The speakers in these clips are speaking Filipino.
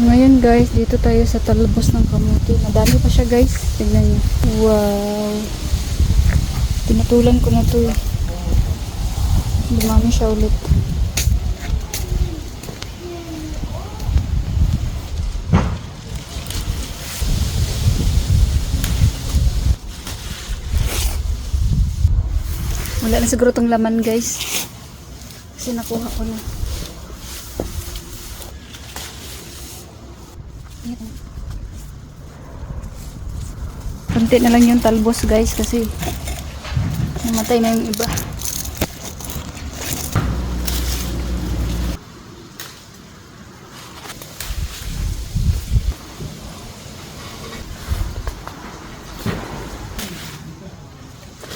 Ngayon guys, dito tayo sa talbos ng kamuti. Madami pa siya guys. Tignan niyo. Wow. Pinatulan ko na to eh. Dumami siya ulit. Wala na siguro tong laman guys. Kasi nakuha ko na. Kunti na lang yung talbos guys kasi namatay na yung iba.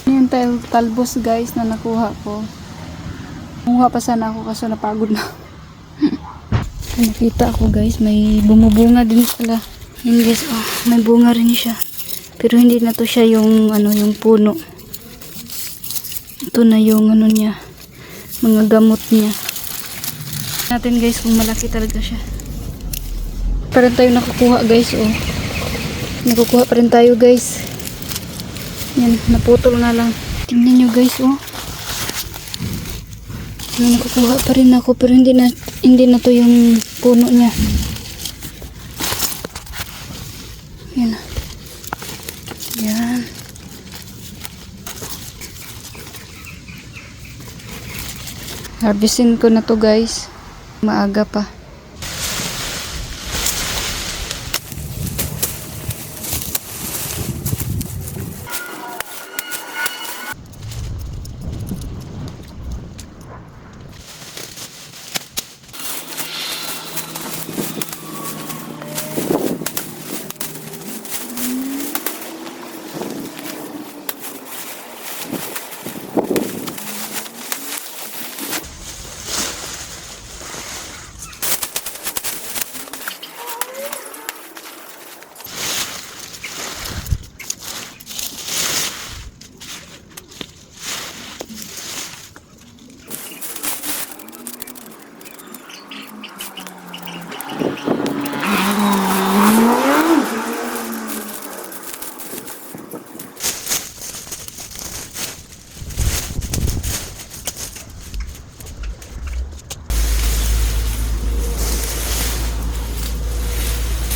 Yung talbos guys na nakuha ko. Kumuha pa sana ako kaso napagod na. Nakita ako guys, may bumubunga din pala. Yun guys, oh, may bunga rin siya. Pero hindi na to siya yung ano, yung puno. Ito na yung ano niya, mga gamot niya. Natin guys kung malaki talaga siya. Pa rin tayo nakukuha guys, oh. Nakukuha pa rin tayo guys. Yan, naputol nga lang. Tingnan nyo guys, oh. Yan, nakukuha pa rin ako pero hindi na to yung puno niya. Yan. Yan. Harvestin ko na to guys. Maaga pa.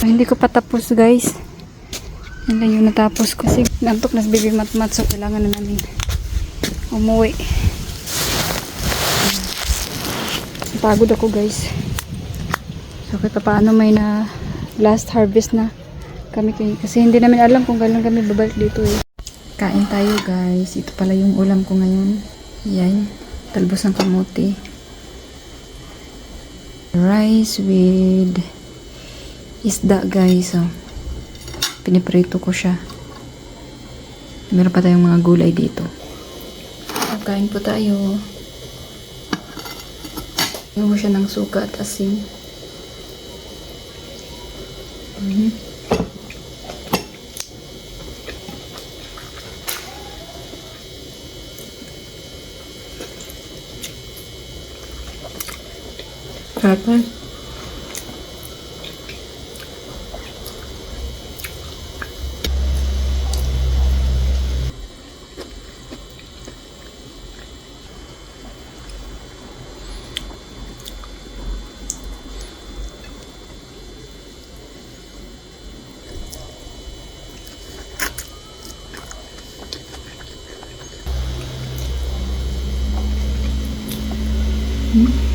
Hindi ko pa tapos guys. Yan lang yung natapos ko. Kasi nantok na baby mat-mat so kailangan na namin umuwi. Pagod ako guys. So kahit paano may na last harvest na kami kasi hindi namin alam kung kailan kami babalik dito eh. Kain tayo guys. Ito pala yung ulam ko ngayon. Yan. Talbos ng kamote. Rice with isda guys, oh. Piniprito ko siya. Meron pa tayong mga gulay dito. Kain po tayo. Yung mo siya ng suka at asin. Sarap. Hmm?